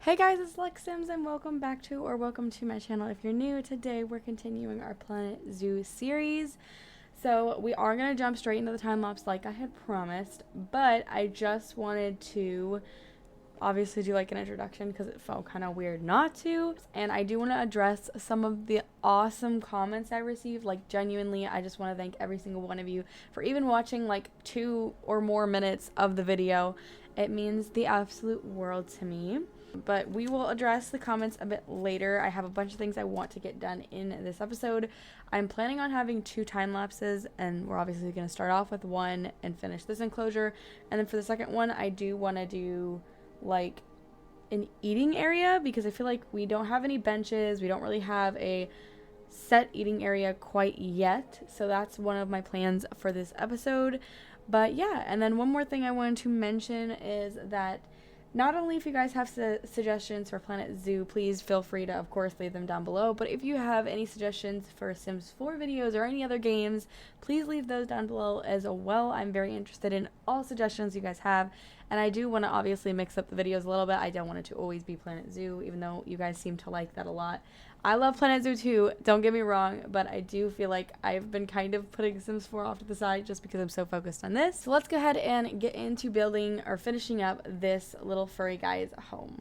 Hey guys, it's Lex Sims and welcome to my channel. If you're new, today we're continuing our Planet Zoo series. So we are going to jump straight into the time lapse like I had promised, but I just wanted to obviously do like an introduction because it felt kind of weird not to. And I do want to address some of the awesome comments I received. Like genuinely, I just want to thank every single one of you for even watching like 2 or more minutes of the video. It means the absolute world to me. But we will address the comments a bit later. I have a bunch of things I want to get done in this episode. I'm planning on having 2 time lapses, and we're obviously going to start off with one and finish this enclosure. And then for the second one, I do want to do like an eating area because I feel like we don't have any benches. We don't really have a set eating area quite yet. So that's one of my plans for this episode. But yeah, and then one more thing I wanted to mention is that not only if you guys have suggestions for Planet Zoo, please feel free to, of course, leave them down below. But if you have any suggestions for Sims 4 videos or any other games, please leave those down below as well. I'm very interested in all suggestions you guys have. And I do want to obviously mix up the videos a little bit. I don't want it to always be Planet Zoo, even though you guys seem to like that a lot. I love Planet Zoo too, don't get me wrong, but I do feel like I've been kind of putting Sims 4 off to the side just because I'm so focused on this. So let's go ahead and get into building or finishing up this little furry guy's home.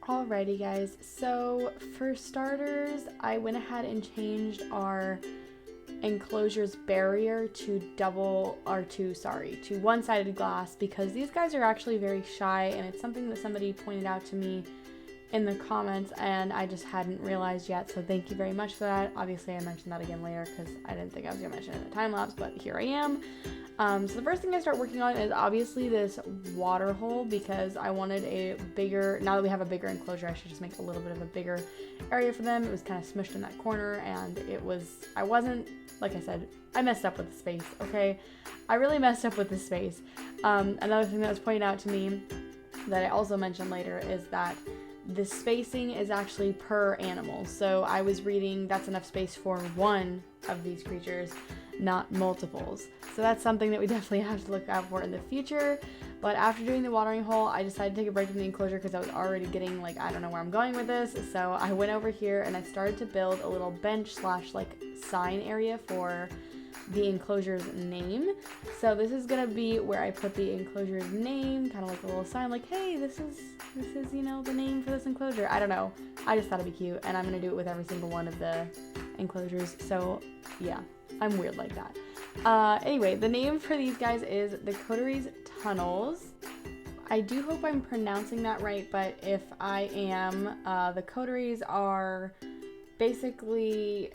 Alrighty guys, so for starters, I went ahead and changed our enclosure's barrier to one-sided glass because these guys are actually very shy, and it's something that somebody pointed out to me in the comments and I just hadn't realized yet, so thank you very much for that. Obviously I mentioned that again later because I didn't think I was going to mention it in the time lapse, but here I am. So the first thing I start working on is obviously this water hole because I wanted a bigger, now that we have a bigger enclosure, I should just make a little bit of a bigger area for them. It was kind of smushed in that corner and like I said, I messed up with the space, okay? I really messed up with the space. Another thing that was pointed out to me that I also mentioned later is that the spacing is actually per animal. So I was reading that's enough space for one of these creatures, not multiples. So that's something that we definitely have to look out for in the future. But after doing the watering hole, I decided to take a break from the enclosure because I was already getting like, I don't know where I'm going with this. So I went over here and I started to build a little bench / like sign area for the enclosure's name. So this is gonna be where I put the enclosure's name, kind of like a little sign like, hey, this is you know, the name for this enclosure. I don't know, I just thought it'd be cute, and I'm gonna do it with every single one of the enclosures. So yeah, I'm weird like that. Anyway, the name for these guys is the Coteries Tunnels. I do hope I'm pronouncing that right, but if I am, the Coteries are basically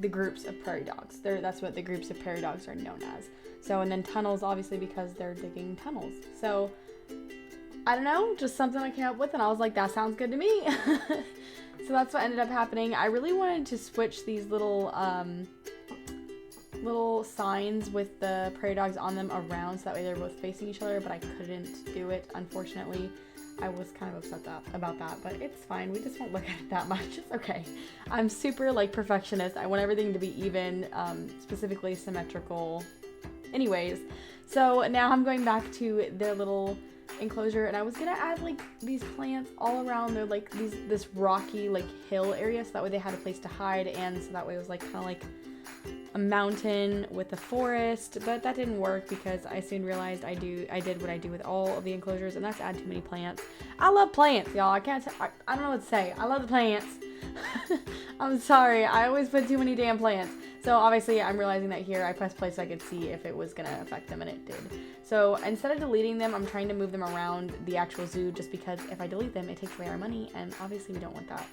the groups of prairie dogs. That's what the groups of prairie dogs are known as. So, and then tunnels, obviously, because they're digging tunnels. So, I don't know, just something I came up with, and I was like, that sounds good to me. So that's what ended up happening. I really wanted to switch these little signs with the prairie dogs on them around so that way they're both facing each other, but I couldn't do it, unfortunately. I was kind of upset about that, but it's fine. We just won't look at it that much. It's okay. I'm super like perfectionist. I want everything to be even, specifically symmetrical. Anyways, so now I'm going back to their little enclosure, and I was gonna add like these plants all around their like this rocky like hill area, so that way they had a place to hide, and so that way it was like kind of like a mountain with a forest, but that didn't work because I soon realized I did what I do with all of the enclosures, and that's add too many plants. I love plants, y'all. I don't know what to say. I love the plants. I'm sorry. I always put too many damn plants. So obviously I'm realizing that here I pressed play so I could see if it was gonna affect them, and it did. So instead of deleting them, I'm trying to move them around the actual zoo just because if I delete them, it takes away our money, and obviously we don't want that.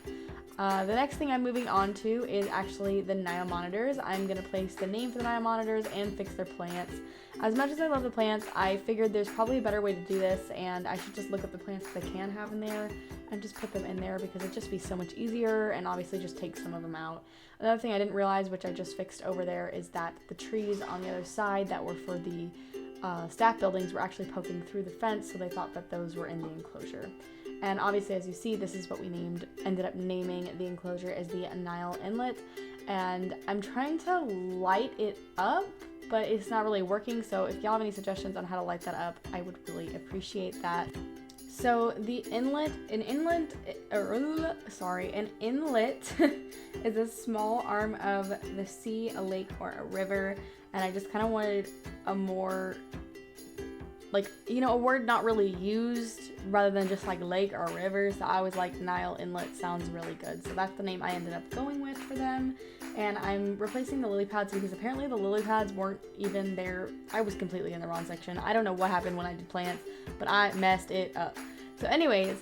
The next thing I'm moving on to is actually the Nile monitors. I'm going to place the name for the Nile monitors and fix their plants. As much as I love the plants, I figured there's probably a better way to do this, and I should just look up the plants that I can have in there and just put them in there because it'd just be so much easier and obviously just take some of them out. Another thing I didn't realize, which I just fixed over there, is that the trees on the other side that were for the staff buildings were actually poking through the fence, so they thought that those were in the enclosure. And obviously, as you see, this is what we ended up naming the enclosure as the Nile Inlet. And I'm trying to light it up, but it's not really working. So if y'all have any suggestions on how to light that up, I would really appreciate that. So an inlet is a small arm of the sea, a lake, or a river. And I just kind of wanted a more, like, you know, a word not really used rather than just like lake or river. So I was like, Nile Inlet sounds really good. So that's the name I ended up going with for them. And I'm replacing the lily pads because apparently the lily pads weren't even there. I was completely in the wrong section. I don't know what happened when I did plants, but I messed it up. So anyways,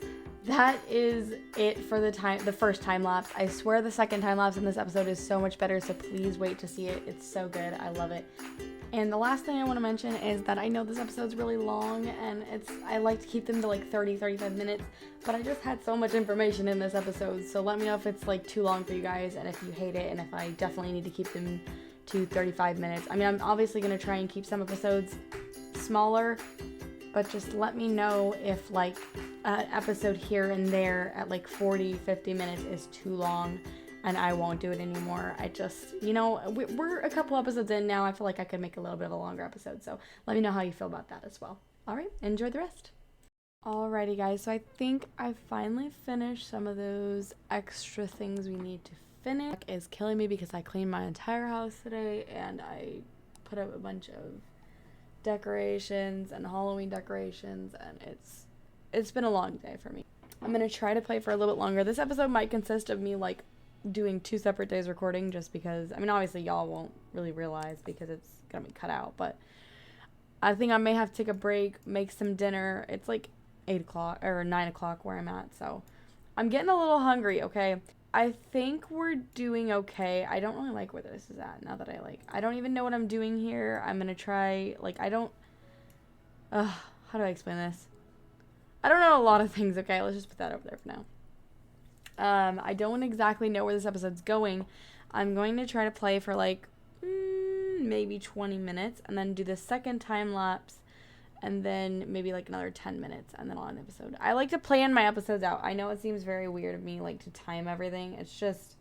that is it for the first time lapse. I swear the second time lapse in this episode is so much better, so please wait to see it. It's so good. I love it. And the last thing I want to mention is that I know this episode's really long, and I like to keep them to like 30-35 minutes, but I just had so much information in this episode, so let me know if it's like too long for you guys, and if you hate it, and if I definitely need to keep them to 35 minutes. I mean, I'm obviously going to try and keep some episodes smaller, but just let me know if like an episode here and there at like 40-50 minutes is too long, and I won't do it anymore. I just, you know, we're a couple episodes in now. I feel like I could make a little bit of a longer episode, so let me know how you feel about that as well. All right, enjoy the rest. Alrighty, guys, so I think I finally finished some of those extra things we need to finish. It's killing me because I cleaned my entire house today, and I put up a bunch of decorations and Halloween decorations, and it's been a long day for me. I'm gonna try to play for a little bit longer. This episode might consist of me like doing 2 separate days recording, just because, I mean, obviously y'all won't really realize because it's gonna be cut out, but I think I may have to take a break, make some dinner. It's like 8 o'clock or 9 o'clock where I'm at, so I'm getting a little hungry. Okay, I think we're doing okay. I don't really like where this is at now that I don't even know what I'm doing here. I'm gonna try, like, how do I explain this? I don't know a lot of things. Okay, let's just put that over there for now. I don't exactly know where this episode's going. I'm going to try to play for like maybe 20 minutes and then do the second time lapse and then maybe like another 10 minutes and then on an episode. I like to plan my episodes out. I know it seems very weird of me like to time everything. It's just,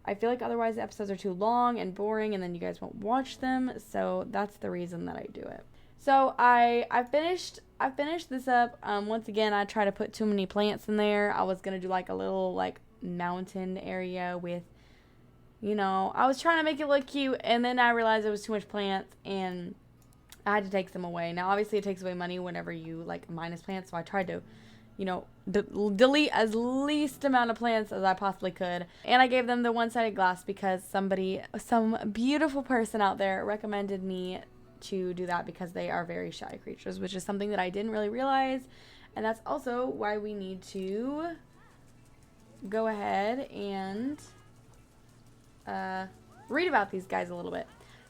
I feel like otherwise the episodes are too long and boring and then you guys won't watch them. So that's the reason that I do it. So I finished this up. Once again, I try to put too many plants in there. I was gonna do like a little like mountain area with, you know, I was trying to make it look cute, and then I realized it was too much plants and I had to take some away. Now obviously it takes away money whenever you like minus plants, so I tried to, you know, delete as least amount of plants as I possibly could. And I gave them the one-sided glass because some beautiful person out there recommended me to do that because they are very shy creatures, which is something that I didn't really realize, and that's also why we need to go ahead and read about these guys a little bit.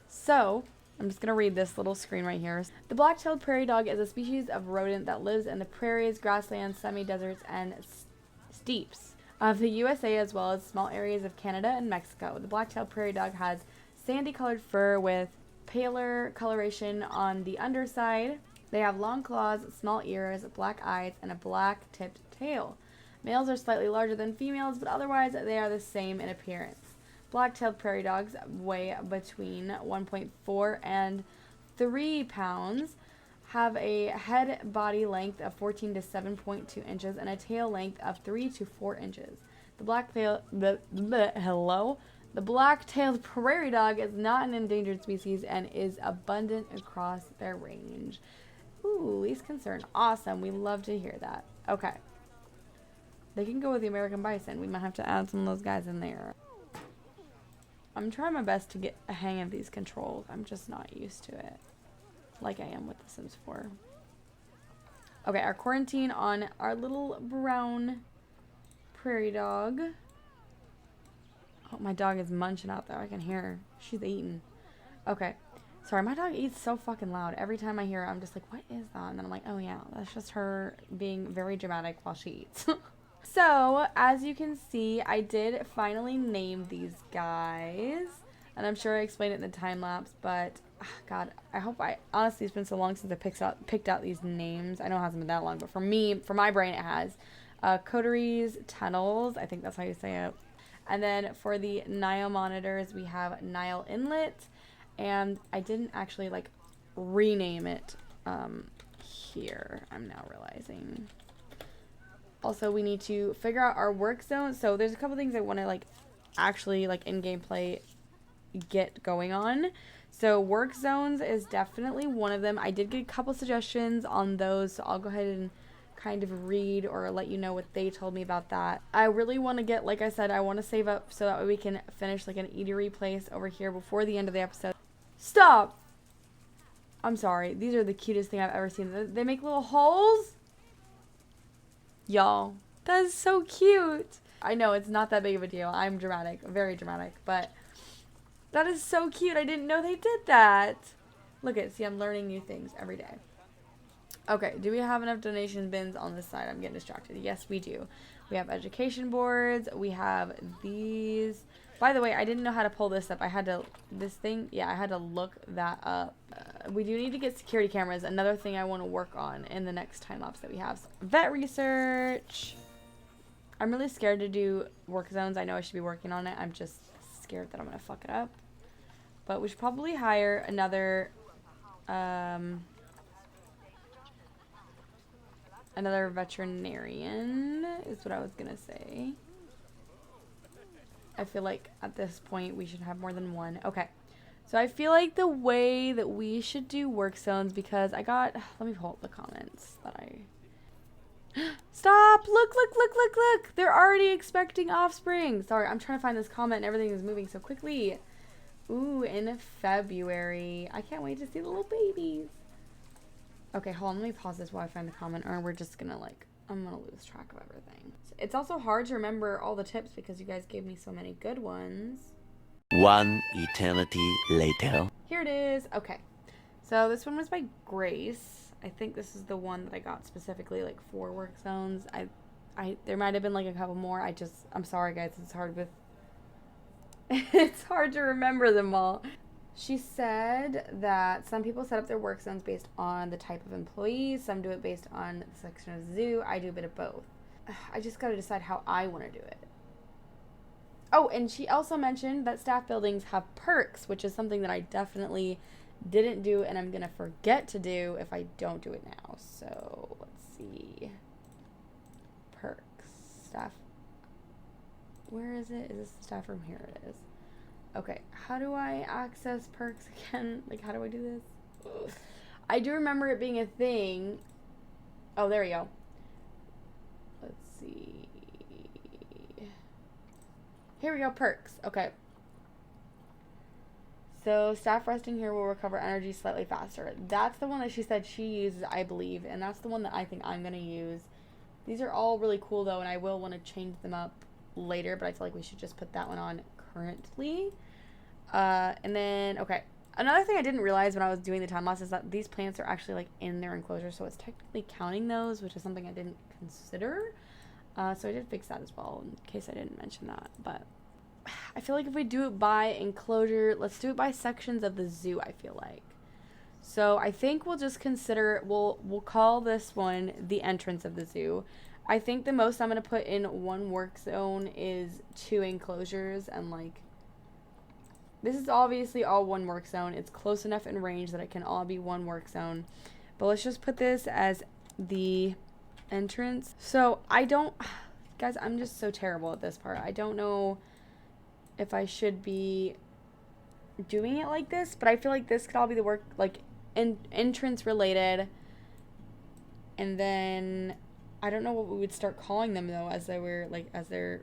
So I'm just gonna read this little screen right here. The black-tailed prairie dog is a species of rodent that lives in the prairies, grasslands, semi-deserts, and steppes of the USA, as well as small areas of Canada and Mexico. The black-tailed prairie dog has sandy-colored fur with paler coloration on the underside. They have long claws, small ears, black eyes, and a black-tipped tail. Males are slightly larger than females, but otherwise they are the same in appearance. Black-tailed prairie dogs weigh between 1.4 and 3 pounds, have a head body length of 14 to 7.2 inches, and a tail length of 3 to 4 inches. The black-tailed prairie dog is not an endangered species and is abundant across their range. Ooh, least concern. Awesome. We love to hear that. Okay. They can go with the American bison. We might have to add some of those guys in there. I'm trying my best to get a hang of these controls. I'm just not used to it like I am with The Sims 4. Okay, our quarantine on our little brown prairie dog. Oh, my dog is munching out there. I can hear her. She's eating. Okay. Sorry, my dog eats so fucking loud. Every time I hear her, I'm just like, what is that? And then I'm like, oh yeah, that's just her being very dramatic while she eats. So, as you can see, I did finally name these guys. And I'm sure I explained it in the time lapse, but God, honestly, it's been so long since I picked out these names. I know it hasn't been that long, but for me, for my brain, it has. Coteries, tunnels, I think that's how you say it. And then for the Nile monitors, we have Nile Inlet. And I didn't actually, like, rename it here. I'm now realizing. Also, we need to figure out our work zone. So there's a couple things I want to like actually like in gameplay get going on. So work zones is definitely one of them. I did get a couple suggestions on those, so I'll go ahead and kind of read or let you know what they told me about that. I really want to get, like I said, I want to save up so that way we can finish like an eatery place over here before the end of the episode. Stop! I'm sorry. These are the cutest thing I've ever seen. They make little holes. Y'all, that is so cute. I know it's not that big of a deal. I'm dramatic, very dramatic, but that is so cute. I didn't know they did that. Look at it. See, I'm learning new things every day. Okay, do we have enough donation bins on this side? I'm getting distracted. Yes, we do. We have education boards. We have these. By the way, I didn't know how to pull this up. I had to, I had to look that up. We do need to get security cameras. Another thing I want to work on in the next time lapse that we have. So, vet research. I'm really scared to do work zones. I know I should be working on it. I'm just scared that I'm going to fuck it up. But we should probably hire another, another veterinarian is what I was going to say. I feel like at this point we should have more than one. Okay. So I feel like the way that we should do work zones, because I got, let me pull up the comments that I, stop, look, they're already expecting offspring. Sorry, I'm trying to find this comment and everything is moving so quickly. Ooh, in February. I can't wait to see the little babies. Okay, hold on, let me pause this while I find the comment, or we're just gonna like, I'm gonna lose track of everything. It's also hard to remember all the tips because you guys gave me so many good ones. One eternity later. Here it is. Okay. So this one was by Grace. I think this is the one that I got specifically like for work zones. There might have been like a couple more. I'm sorry guys, it's hard with it's hard to remember them all. She said that some people set up their work zones based on the type of employees. Some do it based on the section of the zoo. I do a bit of both. I just got to decide how I want to do it. Oh, and she also mentioned that staff buildings have perks, which is something that I definitely didn't do and I'm going to forget to do if I don't do it now. So, let's see. Perks. Staff. Where is it? Is this the staff room? Here it is. Okay, how do I access perks again? Like, how do I do this? Ugh. I do remember it being a thing. Oh, there we go. Let's see. Here we go, perks. Okay. So, staff resting here will recover energy slightly faster. That's the one that she said she uses, I believe, and that's the one that I think I'm going to use. These are all really cool, though, and I will want to change them up later, but I feel like we should just put that one on currently. And then, okay. Another thing I didn't realize when I was doing the time lapse is that these plants are actually, like, in their enclosure, so it's technically counting those, which is something I didn't consider. So I did fix that as well, in case I didn't mention that. But I feel like if we do it by enclosure, let's do it by sections of the zoo, I feel like. So I think we'll just consider, we'll call this one the entrance of the zoo. I think the most I'm going to put in one work zone is 2 enclosures, and like, this is obviously all one work zone. It's close enough in range that it can all be one work zone. But let's just put this as the entrance. So guys, I'm just so terrible at this part. I don't know if I should be doing it like this, but I feel like this could all be the work, like, entrance related. And then I don't know what we would start calling them though, as they were like, as their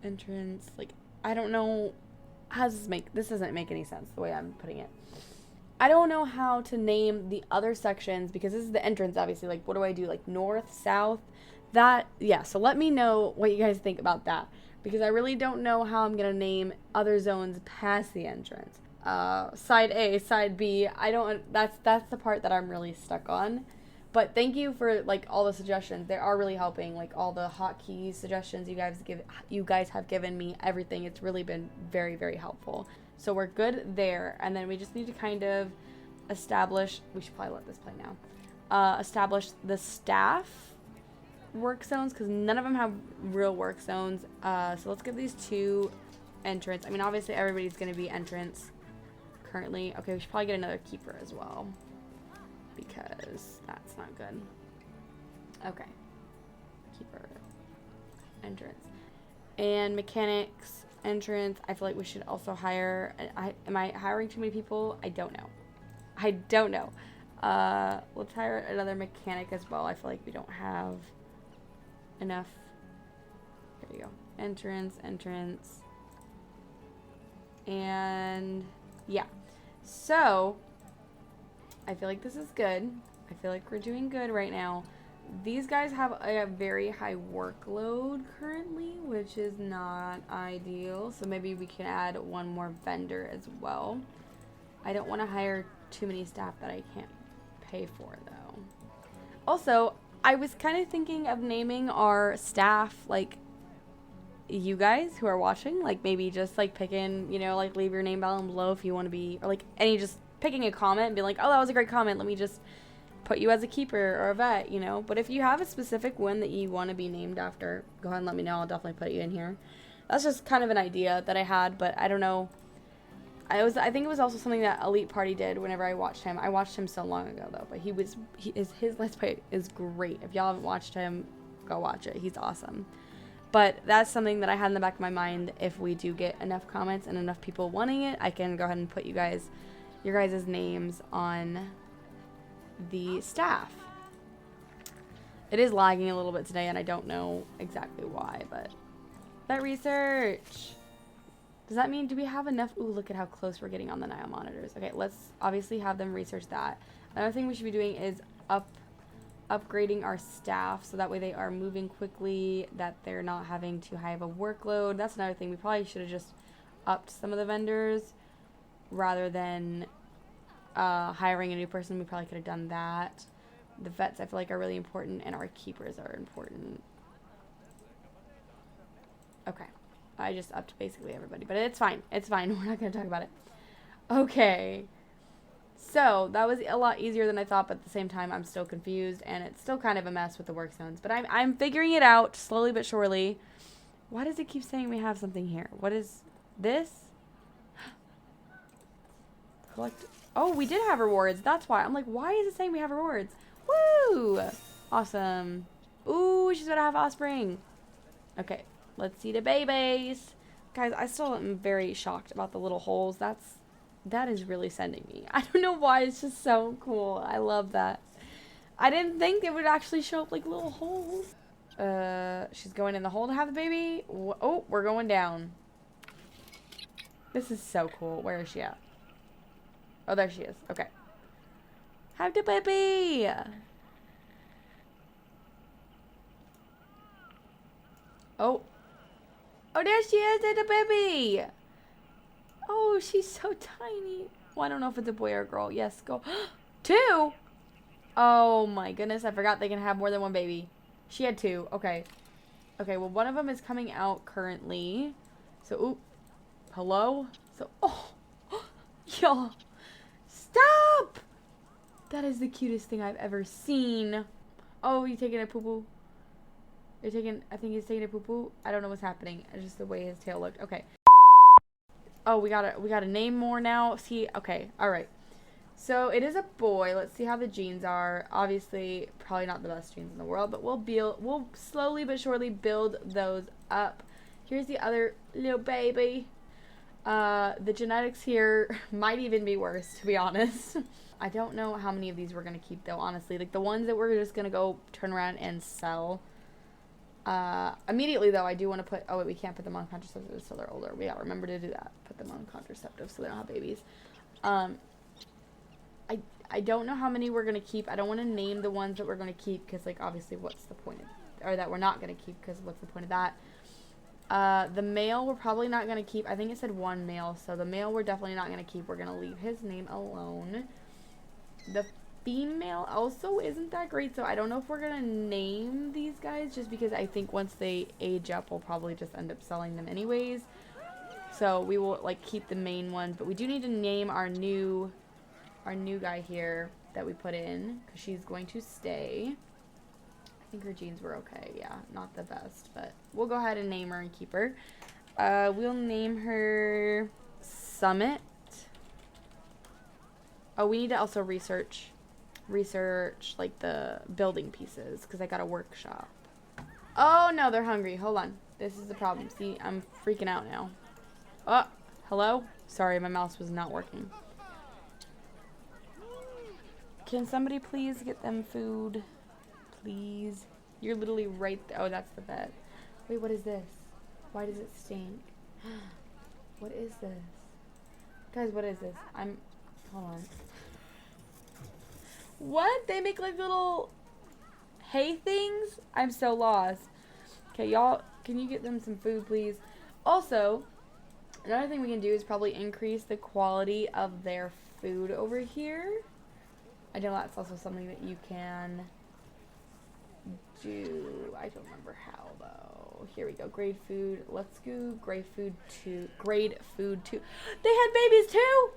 entrance. Like, I don't know. How does this doesn't make any sense the way I'm putting it. I don't know how to name the other sections because this is the entrance, obviously. Like, what do I do? Like, north, south? Yeah, so let me know what you guys think about that. Because I really don't know how I'm going to name other zones past the entrance. Side A, side B, that's the part that I'm really stuck on. But thank you for, like, all the suggestions. They are really helping. Like, all the hotkeys suggestions you guys have given me, everything. It's really been very, very helpful. So we're good there. And then we just need to kind of establish, we should probably let this play now, establish the staff work zones, because none of them have real work zones. So let's give these 2 entrance. I mean, obviously everybody's going to be entrance currently. Okay, we should probably get another keeper as well, because that's not good. Okay. keeper, entrance, and mechanics, entrance. I feel like we should also hire. Am I hiring too many people? I don't know. I don't know. Let's hire another mechanic as well. I feel like we don't have enough. Here you go. Entrance, and yeah. So I feel like this is good. I feel like we're doing good right now. These guys have a very high workload currently, which is not ideal. So maybe we can add one more vendor as well. I don't want to hire too many staff that I can't pay for, though. Also, I was kind of thinking of naming our staff, like, you guys who are watching. Like, maybe just, like, picking, you know, like, leave your name down below if you want to be, or, like, just picking a comment and being like, oh, that was a great comment. Let me just put you as a keeper or a vet, you know. But if you have a specific one that you want to be named after, go ahead and let me know. I'll definitely put you in here. That's just kind of an idea that I had, but I don't know. I think it was also something that Elite Party did whenever I watched him. I watched him so long ago though, but his Let's Play is great. If y'all haven't watched him, go watch it. He's awesome. But that's something that I had in the back of my mind. If we do get enough comments and enough people wanting it, I can go ahead and put your guys' names on the staff. It is lagging a little bit today, and I don't know exactly why, but that research. Does that mean, do we have enough? Ooh, look at how close we're getting on the Nile monitors. Okay, let's obviously have them research that. Another thing we should be doing is upgrading our staff so that way they are moving quickly, that they're not having too high of a workload. That's another thing. We probably should have just upped some of the vendors rather than hiring a new person. We probably could have done that. The vets I feel like are really important, and our keepers are important. Okay. I just upped basically everybody, but it's fine. It's fine. We're not going to talk about it. Okay. So that was a lot easier than I thought, but at the same time, I'm still confused, and it's still kind of a mess with the work zones. But I'm figuring it out slowly but surely. Why does it keep saying we have something here? What is this? Collect. Oh, we did have rewards. That's why. I'm like, why is it saying we have rewards? Woo! Awesome. Ooh, she's going to have offspring. Okay. Let's see the babies. Guys, I still am very shocked about the little holes. That is really sending me. I don't know why. It's just so cool. I love that. I didn't think it would actually show up like little holes. She's going in the hole to have the baby. Oh, we're going down. This is so cool. Where is she at? Oh, there she is. Okay. Have the baby. Oh. Oh, there she is, there's the baby. Oh, she's so tiny. Well, I don't know if it's a boy or a girl. Yes, go. 2? Oh, my goodness. I forgot they can have more than one baby. She had 2. Okay. Okay, well, one of them is coming out currently. So, ooh. Hello? So, oh. Y'all. Stop! That is the cutest thing I've ever seen. Oh, you taking a poo-poo? I think he's taking a poo-poo. I don't know what's happening. It's just the way his tail looked. Okay. Oh, we gotta name more now. See, okay, all right. So it is a boy. Let's see how the genes are. Obviously, probably not the best genes in the world, but we'll slowly but surely build those up. Here's the other little baby. The genetics here might even be worse, to be honest. I don't know how many of these we're gonna keep though, honestly. Like the ones that we're just gonna go turn around and sell. Immediately though, I do want to put, oh wait, we can't put them on contraceptives so they're older. We gotta remember to do that. Put them on contraceptives so they don't have babies. I don't know how many we're gonna keep. I don't want to name the ones that we're gonna keep because like obviously what's the point of, or that we're not gonna keep because what's the point of that? The male we're probably not gonna keep. I think it said 1 male, so the male we're definitely not gonna keep. We're gonna leave his name alone. The female also isn't that great, so I don't know if we're gonna name these guys just because I think once they age up we'll probably just end up selling them anyways, so we will like keep the main ones, but we do need to name our new guy here that we put in because she's going to stay. I think her genes were okay. Yeah, not the best, but we'll go ahead and name her and keep her. We'll name her Summit. Oh, we need to also research like the building pieces because I got a workshop. Oh, no, they're hungry. Hold on. This is the problem. See, I'm freaking out now. Oh, hello? Sorry, my mouse was not working. Can somebody please get them food? Please. You're literally right there. Oh, that's the bed. Wait, what is this? Why does it stink? What is this? Guys, what is this? Hold on. What? They make like little hay things? I'm so lost. Okay, y'all, can you get them some food, please? Also, another thing we can do is probably increase the quality of their food over here. I know that's also something that you can do. I don't remember how, though. Here we go. Grade food. Let's go grade food 2. Grade food 2. They had babies, too?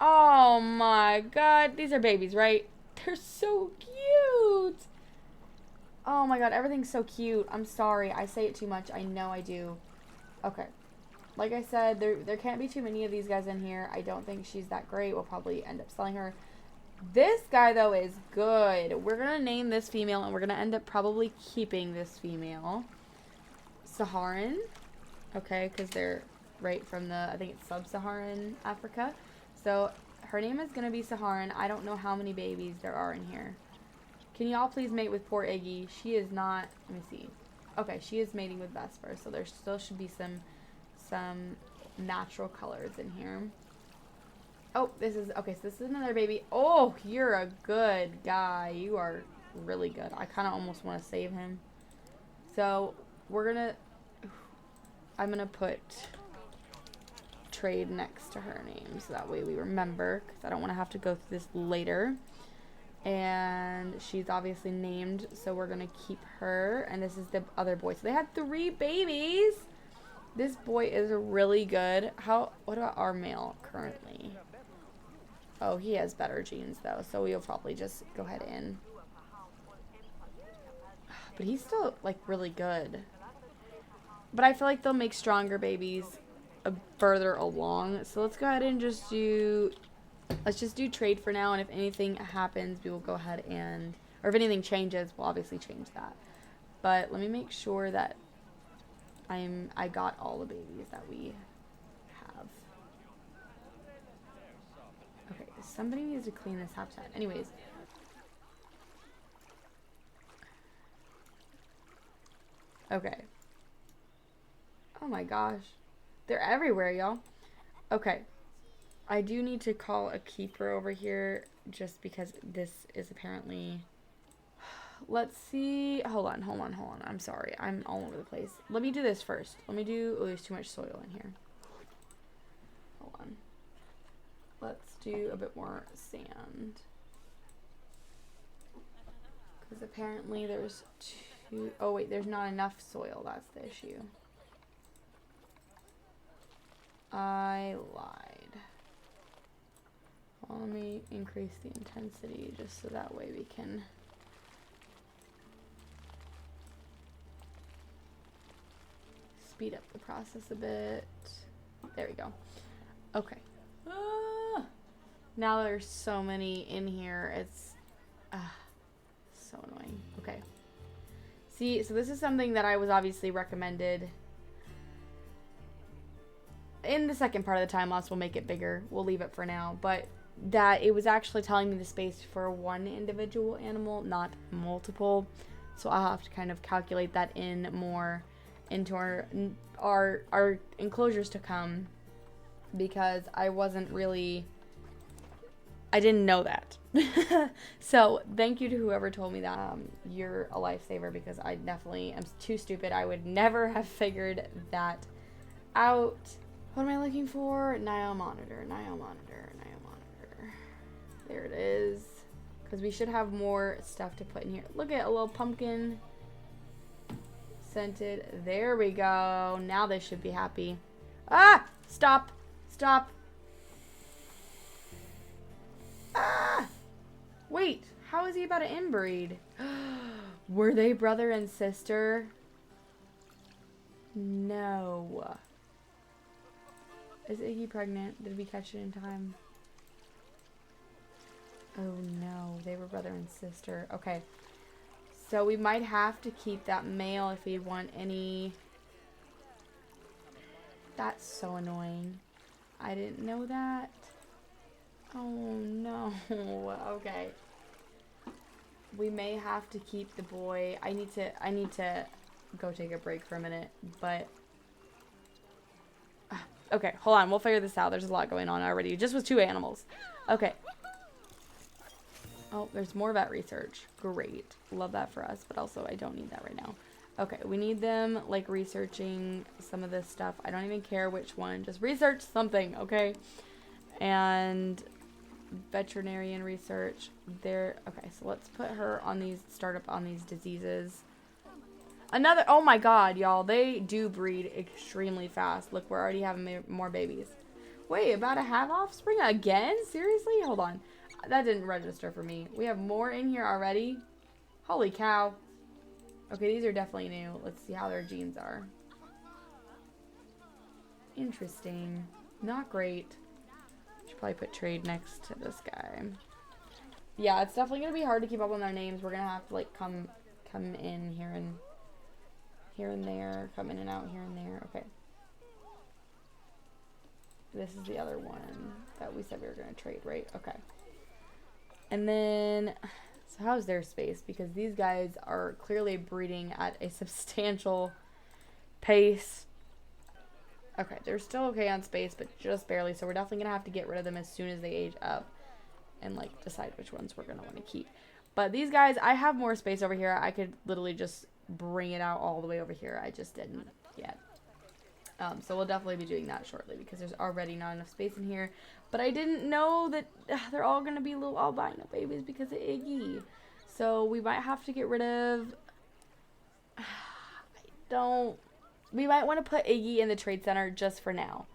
Oh, my God. These are babies, right? They're so cute. Oh, my God. Everything's so cute. I'm sorry. I say it too much. I know I do. Okay. Like I said, there can't be too many of these guys in here. I don't think she's that great. We'll probably end up selling her. This guy, though, is good. We're going to name this female, and we're going to end up probably keeping this female. Saharan. Okay, because they're right from the, I think it's sub-Saharan Africa. So, her name is going to be Saharan. I don't know how many babies there are in here. Can y'all please mate with poor Iggy? She is not, let me see. Okay, she is mating with Vesper, so there still should be some natural colors in here. Oh, this is, okay, so this is another baby. Oh, you're a good guy. You are really good. I kind of almost want to save him. So, I'm going to put trade next to her name, so that way we remember, because I don't want to have to go through this later. And she's obviously named, so we're going to keep her. And this is the other boy. So they had 3 babies. This boy is really good. What about our male currently? Oh, he has better genes, though, so we'll probably just go ahead and... But he's still, like, really good. But I feel like they'll make stronger babies further along. So let's go ahead and just do... Let's just do trade for now, and if anything happens, we will go ahead and... Or if anything changes, we'll obviously change that. But let me make sure that I got all the babies that we have. Okay, somebody needs to clean this habitat. Anyways. Okay. Oh my gosh. They're everywhere, y'all. Okay. I do need to call a keeper over here just because this is apparently... Let's see. Hold on. I'm sorry. I'm all over the place. Let me do this first. Oh, there's too much soil in here. Hold on. Let's do a bit more sand. Because apparently there's oh wait, there's not enough soil. That's the issue. I lied. Well, let me increase the intensity just so that way we can... speed up the process a bit. There we go. Okay. Now there's so many in here. It's so annoying. Okay. See, so this is something that I was obviously recommended. In the second part of the time lapse, we'll make it bigger. We'll leave it for now. But that it was actually telling me the space for one individual animal, not multiple. So I'll have to kind of calculate that in more into our enclosures to come, because I didn't know that. So thank you to whoever told me that. You're a lifesaver, because I definitely am too stupid. I would never have figured that out. What am I looking for? Nile monitor. There it is. Because we should have more stuff to put in here. Look at a little pumpkin. Scented. There we go. Now they should be happy. Ah! Stop. Ah! Wait. How is he about to inbreed? Were they brother and sister? No. Is Iggy pregnant? Did we catch it in time? Oh no. They were brother and sister. Okay. So we might have to keep that male if we want any. That's so annoying. I didn't know that. Oh no. Okay. We may have to keep the boy. I need to go take a break for a minute, but okay, hold on. We'll figure this out. There's a lot going on already. Just with 2 animals. Okay. Oh, there's more vet research. Great. Love that for us, but also I don't need that right now. Okay, we need them, like, researching some of this stuff. I don't even care which one. Just research something, okay? And veterinarian research. There. Okay, so let's put her on these, start up on these diseases. Another, oh my god, y'all. They do breed extremely fast. Look, we're already having more babies. Wait, about to have offspring again? Seriously? Hold on. That didn't register for me. We have more in here already. Holy cow. Okay, these are definitely new. Let's see how their genes are. Interesting. Not great. Should probably put trade next to this guy. Yeah, it's definitely gonna be hard to keep up on their names. We're gonna have to like come in here and there, come in and out here and there. Okay. This is the other one that we said we were gonna trade, right? Okay. And then, so how's their space? Because these guys are clearly breeding at a substantial pace. Okay, they're still okay on space, but just barely. So we're definitely gonna have to get rid of them as soon as they age up and like decide which ones we're gonna want to keep. But these guys, I have more space over here. I could literally just bring it out all the way over here. I just didn't yet. So we'll definitely be doing that shortly because there's already not enough space in here. But I didn't know that they're all going to be little albino babies because of Iggy. So we might have to get rid of... We might want to put Iggy in the trade center just for now.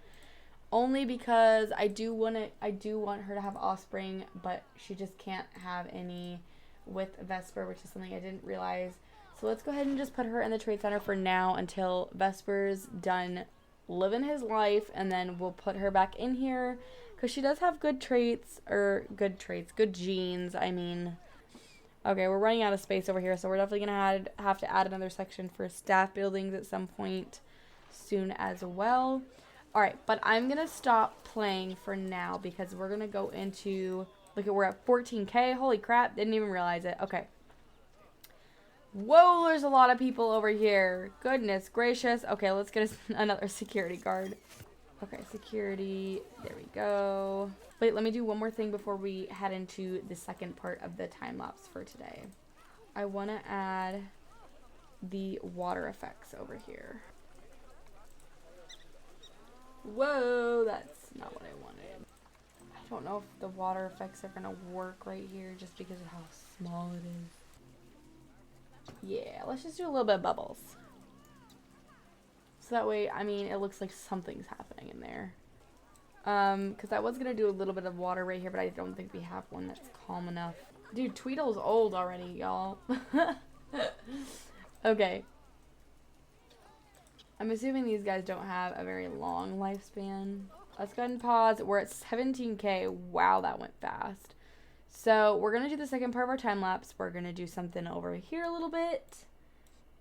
Only because I do want her to have offspring, but she just can't have any with Vesper, which is something I didn't realize. So let's go ahead and just put her in the trade center for now until Vesper's done living his life, and then we'll put her back in here because she does have good genes, I mean. Okay, we're running out of space over here, so we're definitely gonna have to add another section for staff buildings at some point soon as well. Alright, but I'm gonna stop playing for now because we're gonna go into, look at, we're at 14K. Holy crap, didn't even realize it. Okay. Whoa, there's a lot of people over here. Goodness gracious. Okay, let's get us another security guard. Okay, security. There we go. Wait, let me do one more thing before we head into the second part of the time lapse for today. I want to add the water effects over here. Whoa, that's not what I wanted. I don't know if the water effects are going to work right here just because of how small it is. Yeah, let's just do a little bit of bubbles. So that way, I mean, it looks like something's happening in there. Because I was going to do a little bit of water right here, but I don't think we have one that's calm enough. Dude, Tweedle's old already, y'all. Okay. I'm assuming these guys don't have a very long lifespan. Let's go ahead and pause. We're at 17K. Wow, that went fast. So we're going to do the second part of our time lapse. We're going to do something over here a little bit.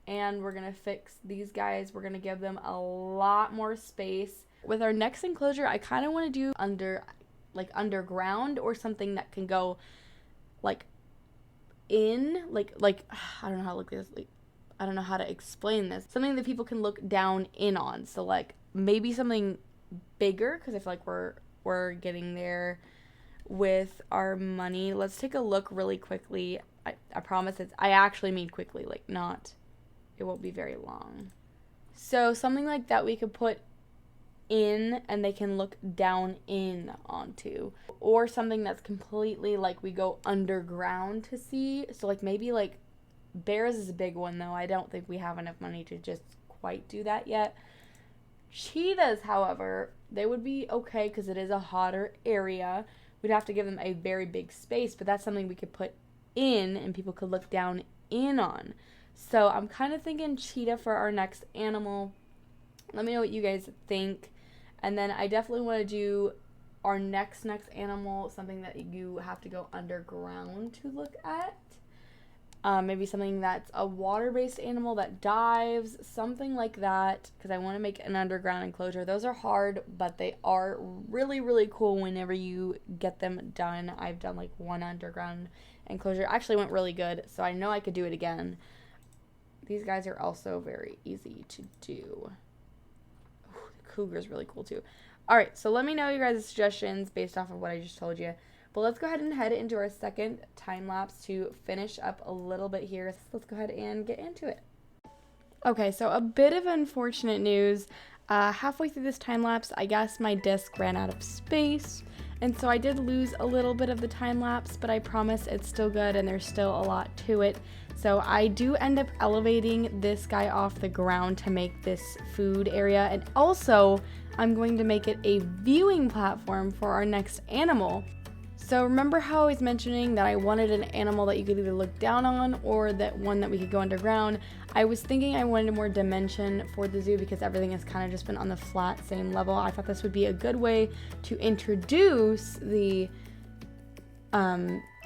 And we're going to fix these guys. We're going to give them a lot more space. With our next enclosure, I kind of want to do underground or something that can go like in, like I don't know how to look at this. Like, I don't know how to explain this. Something that people can look down in on. So like maybe something bigger, because I feel like we're getting there with our money. Let's take a look really quickly. I promise I actually mean quickly, like not, it won't be very long. So something like that we could put in and they can look down in onto, or something that's completely like we go underground to see. So like maybe like bears is a big one though. I don't think we have enough money to just quite do that yet. Cheetahs, however, they would be okay because it is a hotter area. We'd have to give them a very big space, but that's something we could put in and people could look down in on. So I'm kind of thinking cheetah for our next animal. Let me know what you guys think. And then I definitely want to do our next animal, something that you have to go underground to look at. Maybe something that's a water-based animal that dives, something like that, because I want to make an underground enclosure. Those are hard, but they are really, really cool whenever you get them done. I've done like one underground enclosure. Actually went really good, so I know I could do it again. These guys are also very easy to do. Ooh, the cougar is really cool too. All right, so let me know your guys' suggestions based off of what I just told you. But let's go ahead and head into our second time lapse to finish up a little bit here. So let's go ahead and get into it. Okay, so a bit of unfortunate news. Halfway through this time lapse, I guess my disc ran out of space. And so I did lose a little bit of the time lapse, but I promise it's still good and there's still a lot to it. So I do end up elevating this guy off the ground to make this food area. And also, I'm going to make it a viewing platform for our next animal. So remember how I was mentioning that I wanted an animal that you could either look down on or that one that we could go underground? I was thinking I wanted more dimension for the zoo because everything has kind of just been on the flat same level. I thought this would be a good way to introduce the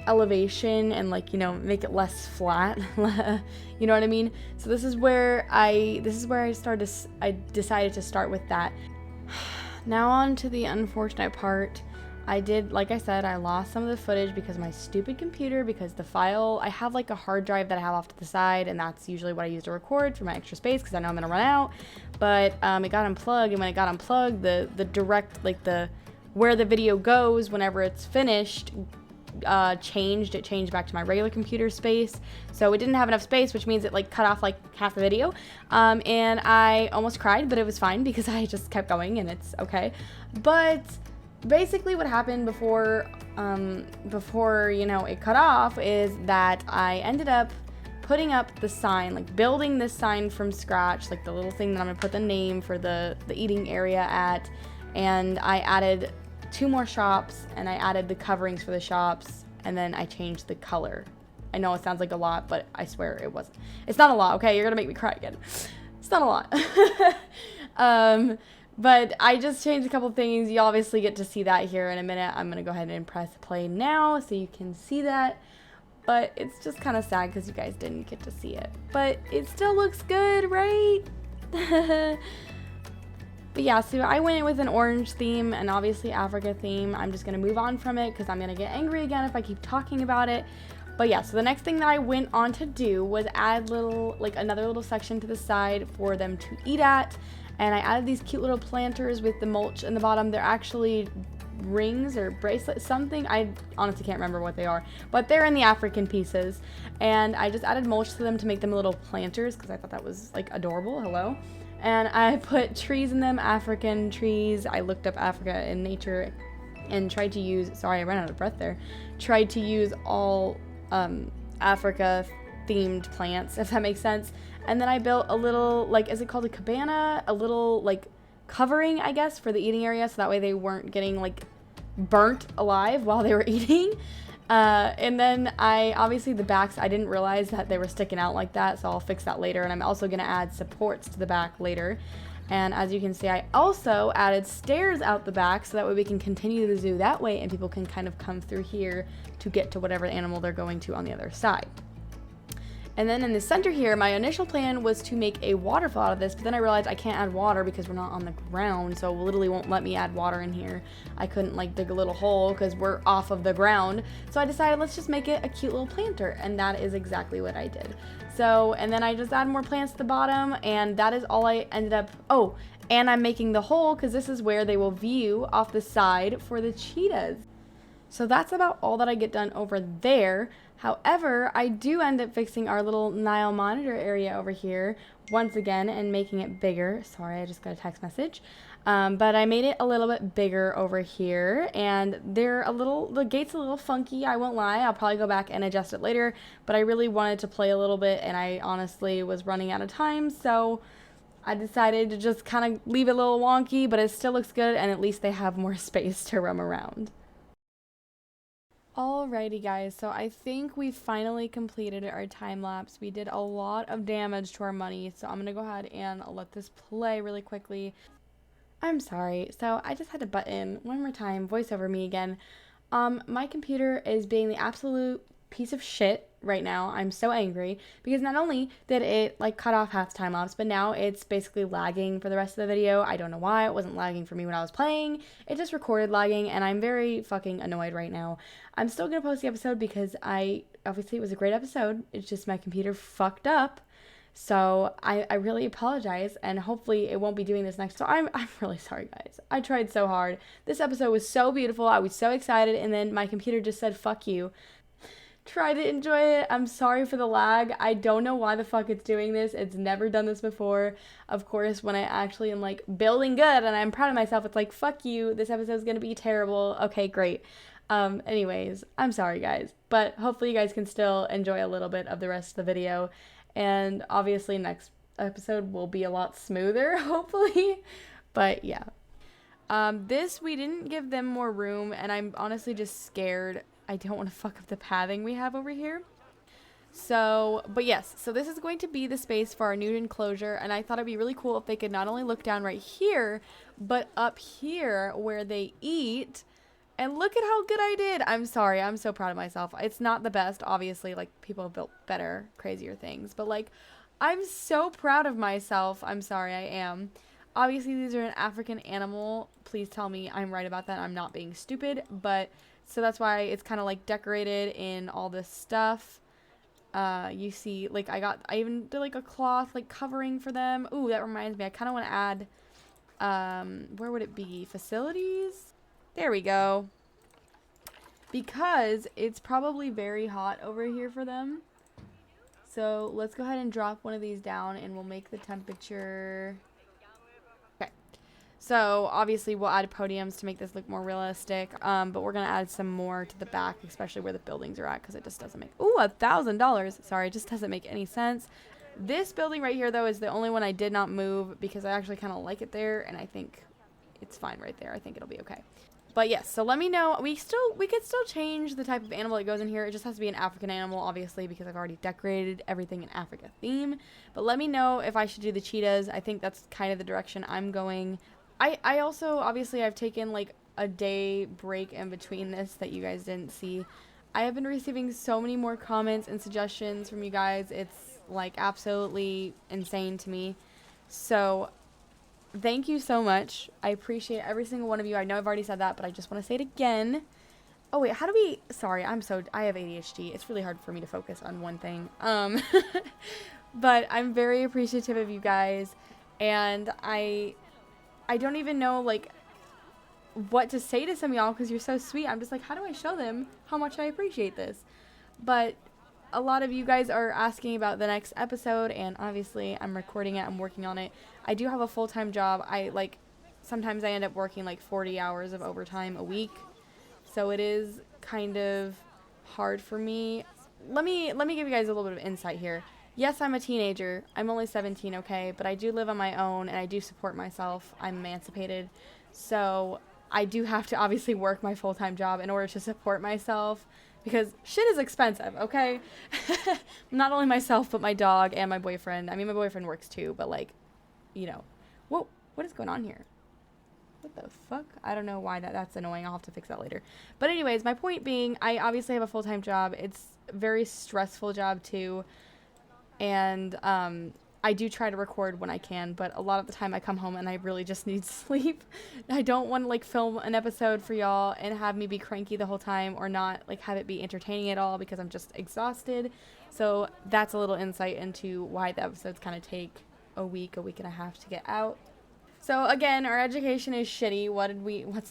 elevation and, like, you know, make it less flat. You know what I mean? So this is where I decided to start with that. Now on to the unfortunate part. Like I said, I lost some of the footage because of my stupid computer, because the file, I have like a hard drive that I have off to the side, and that's usually what I use to record for my extra space because I know I'm gonna run out. But it got unplugged, and when it got unplugged, the direct, like where the video goes whenever it's finished, changed. It changed back to my regular computer space, so it didn't have enough space, which means it like cut off like half the video, and I almost cried, but it was fine because I just kept going and it's okay. But basically what happened before you know it cut off is that I ended up putting up the sign, like building this sign from scratch, like the little thing that I'm gonna put the name for the eating area at, and I added 2 more shops, and I added the coverings for the shops, and then I changed the color. I know it sounds like a lot, but I swear it wasn't. It's not a lot, okay? You're gonna make me cry again. It's not a lot. But I just changed a couple things. You obviously get to see that here in a minute. I'm gonna go ahead and press play now so you can see that. But it's just kind of sad because you guys didn't get to see it. But it still looks good, right? But yeah, so I went in with an orange theme and obviously Africa theme. I'm just gonna move on from it because I'm gonna get angry again if I keep talking about it. But yeah, so the next thing that I went on to do was add another little section to the side for them to eat at. And I added these cute little planters with the mulch in the bottom. They're actually rings or bracelets, something. I honestly can't remember what they are, but they're in the African pieces. And I just added mulch to them to make them little planters because I thought that was like adorable. Hello. And I put trees in them, African trees. I looked up Africa in nature and tried to use, sorry, I ran out of breath there. Tried to use all Africa themed plants, if that makes sense. And then I built a little, like, is it called a cabana? A little, like, covering, I guess, for the eating area, so that way they weren't getting, like, burnt alive while they were eating. And then obviously the backs, I didn't realize that they were sticking out like that, so I'll fix that later. And I'm also going to add supports to the back later. And as you can see, I also added stairs out the back, so that way we can continue the zoo that way, and people can kind of come through here to get to whatever animal they're going to on the other side. And then in the center here, my initial plan was to make a waterfall out of this, but then I realized I can't add water because we're not on the ground, so it literally won't let me add water in here. I couldn't like dig a little hole because we're off of the ground. So I decided let's just make it a cute little planter, and that is exactly what I did. So, and then I just add more plants to the bottom, and that is all I ended up, oh, and I'm making the hole because this is where they will view off the side for the cheetahs. So that's about all that I get done over there. However, I do end up fixing our little Nile monitor area over here once again and making it bigger. Sorry, I just got a text message. But I made it a little bit bigger over here, and the gate's a little funky, I won't lie. I'll probably go back and adjust it later, but I really wanted to play a little bit, and I honestly was running out of time, so I decided to just kind of leave it a little wonky, but it still looks good, and at least they have more space to roam around. Alrighty guys, so I think we finally completed our time lapse. We did a lot of damage to our money, so I'm gonna go ahead and let this play really quickly. I'm sorry, so I just had to butt in one more time, voice over me again. My computer is being the absolute piece of shit, right now. I'm so angry because not only did it like cut off half the time lapse, but now it's basically lagging for the rest of the video. I don't know why. It wasn't lagging for me when I was playing. It just recorded lagging, and I'm very fucking annoyed right now. I'm still gonna post the episode because obviously it was a great episode. It's just my computer fucked up. So I really apologize, and hopefully it won't be doing this next. So I'm really sorry, guys. I tried so hard. This episode was so beautiful. I was so excited, and then my computer just said, fuck you. Try to enjoy it. I'm sorry for the lag. I don't know why the fuck it's doing this. It's never done this before. Of course, when I actually am like building good and I'm proud of myself, it's like, fuck you. This episode's gonna be terrible. Okay, great. Anyways, I'm sorry, guys. But hopefully you guys can still enjoy a little bit of the rest of the video. And obviously next episode will be a lot smoother, hopefully. But yeah. This, we didn't give them more room, and I'm honestly just scared. I don't want to fuck up the pathing we have over here. So, but yes, so this is going to be the space for our new enclosure, and I thought it'd be really cool if they could not only look down right here, but up here where they eat. And look at how good I did. I'm sorry. I'm so proud of myself. It's not the best, obviously. Like, people have built better, crazier things. But, like, I'm so proud of myself. I'm sorry, I am. Obviously, these are an African animal. Please tell me I'm right about that. I'm not being stupid. But, so that's why it's kind of, like, decorated in all this stuff. You see, like, I even did, like, a cloth, like, covering for them. Ooh, that reminds me. I kind of want to add, where would it be? Facilities? There we go. Because it's probably very hot over here for them. So let's go ahead and drop one of these down, and we'll make the temperature. Okay. So obviously we'll add podiums to make this look more realistic. But we're going to add some more to the back, especially where the buildings are at, because it just doesn't make... Ooh, $1,000. Sorry, it just doesn't make any sense. This building right here, though, is the only one I did not move because I actually kind of like it there, and I think it's fine right there. I think it'll be okay. But yes, so let me know. We could still change the type of animal that goes in here. It just has to be an African animal, obviously, because I've already decorated everything in Africa theme. But let me know if I should do the cheetahs. I think that's kind of the direction I'm going. I also, obviously, I've taken like a day break in between this that you guys didn't see. I have been receiving so many more comments and suggestions from you guys. It's like absolutely insane to me. So thank you so much. I appreciate every single one of you. I know I've already said that, but I just want to say it again. Oh, wait, how do we... Sorry, I have ADHD. It's really hard for me to focus on one thing. But I'm very appreciative of you guys, and I don't even know, like, what to say to some of y'all because you're so sweet. I'm just like, how do I show them how much I appreciate this? But a lot of you guys are asking about the next episode, and obviously I'm recording it. I'm working on it. I do have a full-time job. Sometimes I end up working like 40 hours of overtime a week. So it is kind of hard for me. Let me give you guys a little bit of insight here. Yes, I'm a teenager. I'm only 17, okay? But I do live on my own, and I do support myself. I'm emancipated. So I do have to obviously work my full-time job in order to support myself. Because shit is expensive, okay? Not only myself, but my dog and my boyfriend. I mean, my boyfriend works too, but like, you know. Whoa, what is going on here? What the fuck? I don't know why that's annoying. I'll have to fix that later. But anyways, my point being, I obviously have a full-time job. It's a very stressful job too. And I do try to record when I can, but a lot of the time I come home and I really just need sleep. I don't want to like film an episode for y'all and have me be cranky the whole time, or not like have it be entertaining at all because I'm just exhausted. So that's a little insight into why the episodes kind of take a week and a half to get out. So again, our education is shitty. What's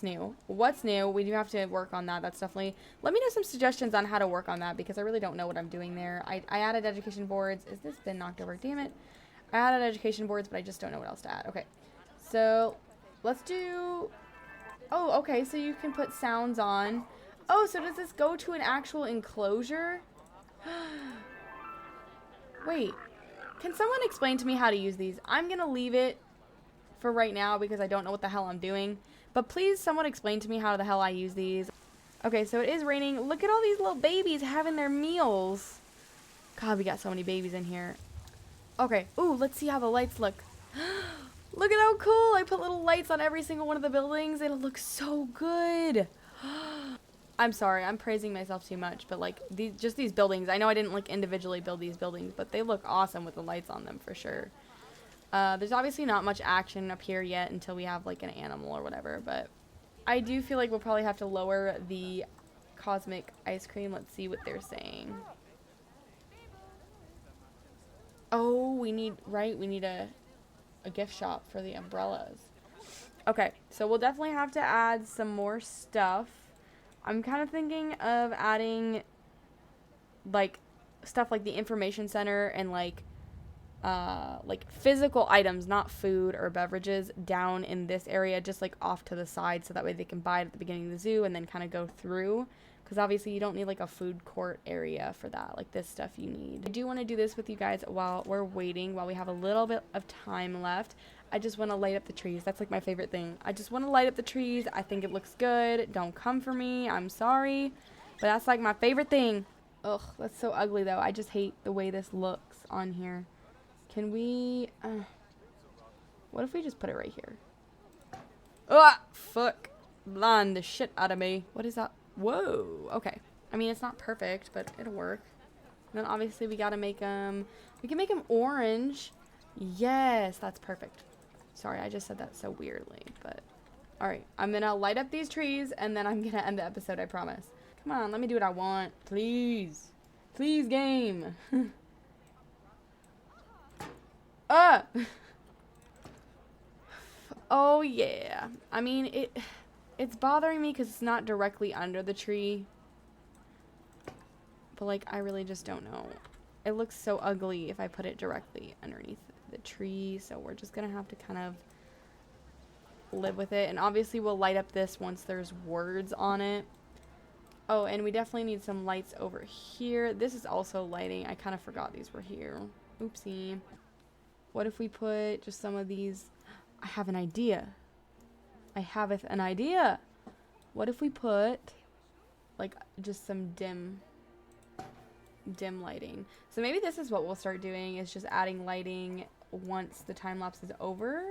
new? What's new? We do have to work on that. That's definitely, let me know some suggestions on how to work on that, because I really don't know what I'm doing there. I added education boards. Is this been knocked over? Damn it. I added education boards, but I just don't know what else to add. Okay. So let's do, oh, okay. So you can put sounds on. Oh, so does this go to an actual enclosure? Wait, can someone explain to me how to use these? I'm going to leave it for right now because I don't know what the hell I'm doing. But please, someone explain to me how the hell I use these. Okay, so it is raining. Look at all these little babies having their meals. God, we got so many babies in here. Okay, ooh, let's see how the lights look. Look at how cool. I put little lights on every single one of the buildings. It'll look so good. I'm sorry, I'm praising myself too much, but like these buildings, I know I didn't like individually build these buildings, but they look awesome with the lights on them for sure. There's obviously not much action up here yet until we have like an animal or whatever, but I do feel like we'll probably have to lower the cosmic ice cream. Let's see what they're saying. Oh, we need a gift shop for the umbrellas. Okay, so we'll definitely have to add some more stuff. I'm kind of thinking of adding like stuff like the information center and like physical items, not food or beverages, down in this area, just like off to the side, so that way they can buy it at the beginning of the zoo and then kind of go through, because obviously you don't need like a food court area for that. Like this stuff you need. I do want to do this with you guys while we're waiting, while we have a little bit of time left. I just want to light up the trees. That's like my favorite thing. I just want to light up the trees. I think it looks good. Don't come for me, I'm sorry, but that's like my favorite thing. Ugh, that's so ugly though. I just hate the way this looks on here. Can we, what if we just put it right here? Ah, fuck. Blind the shit out of me. What is that? Whoa. Okay. I mean, it's not perfect, but it'll work. And then obviously we gotta make them, we can make them orange. Yes, that's perfect. Sorry, I just said that so weirdly, but alright. I'm gonna light up these trees and then I'm gonna end the episode, I promise. Come on, let me do what I want. Please. Please, game. Oh yeah. I mean, it's bothering me because it's not directly under the tree. But like, I really just don't know. It looks so ugly if I put it directly underneath the tree. So we're just gonna have to kind of live with it. And obviously we'll light up this once there's words on it. Oh, and we definitely need some lights over here. This is also lighting. I kind of forgot these were here. Oopsie. What if we put just some of these? I have an idea. I have an idea. What if we put like just some dim lighting? So maybe this is what we'll start doing, is just adding lighting once the time lapse is over.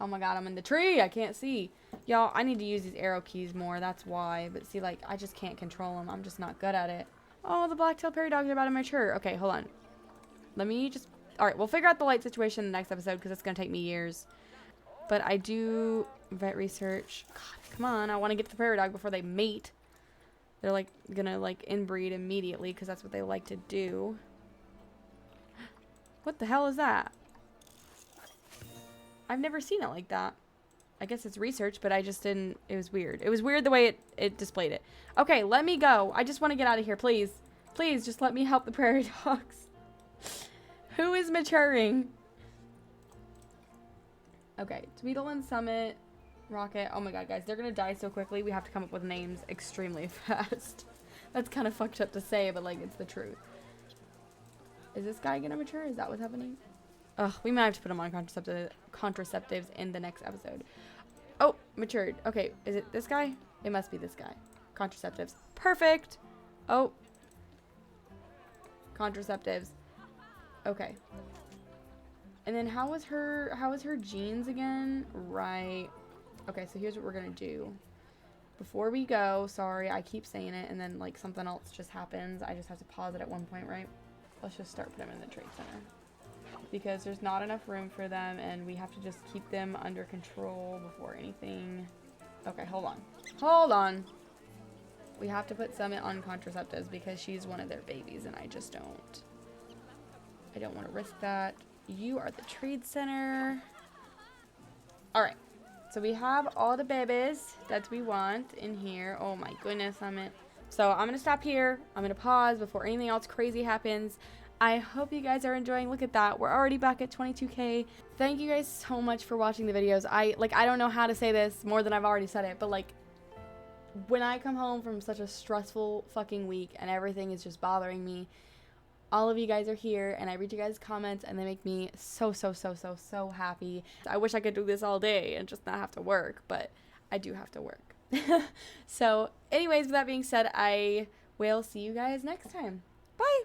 Oh my god, I'm in the tree. I can't see. Y'all, I need to use these arrow keys more. That's why. But see, like, I just can't control them. I'm just not good at it. Oh, the black-tailed prairie dogs are about to mature. Okay, hold on. Let me just... Alright, we'll figure out the light situation in the next episode because it's going to take me years. But I do vet research. God, come on. I want to get to the prairie dog before they mate. They're, like, going to, like, inbreed immediately because that's what they like to do. What the hell is that? I've never seen it like that. I guess it's research, but I just didn't... It was weird. It was weird the way it displayed it. Okay, let me go. I just want to get out of here, please. Please, just let me help the prairie dogs. Who is maturing? Okay, Tweedle Summit, Rocket. Oh my god, guys, they're gonna die so quickly. We have to come up with names extremely fast. That's kind of fucked up to say, but like, it's the truth. Is this guy gonna mature? Is that what's happening? Ugh, we might have to put him on contraceptives in the next episode. Oh, matured. Okay, is it this guy? It must be this guy. Contraceptives. Perfect. Oh. Contraceptives. Okay. And then how was her genes again? Right. Okay, so here's what we're gonna do. Before we go, sorry, I keep saying it, and then like something else just happens. I just have to pause it at one point, right? Let's just start putting them in the trade center. Because there's not enough room for them, and we have to just keep them under control before anything. Okay, hold on. Hold on. We have to put Summit on contraceptives because she's one of their babies, and I just don't. I don't want to risk that. You are the trade center. Alright. So we have all the babies that we want in here. Oh my goodness, Summit. So I'm going to stop here. I'm going to pause before anything else crazy happens. I hope you guys are enjoying. Look at that. We're already back at 22K. Thank you guys so much for watching the videos. I don't know how to say this more than I've already said it, but like, when I come home from such a stressful fucking week and everything is just bothering me, all of you guys are here and I read you guys' comments and they make me so happy. I wish I could do this all day and just not have to work, but I do have to work. So anyways, with that being said, I will see you guys next time. Bye!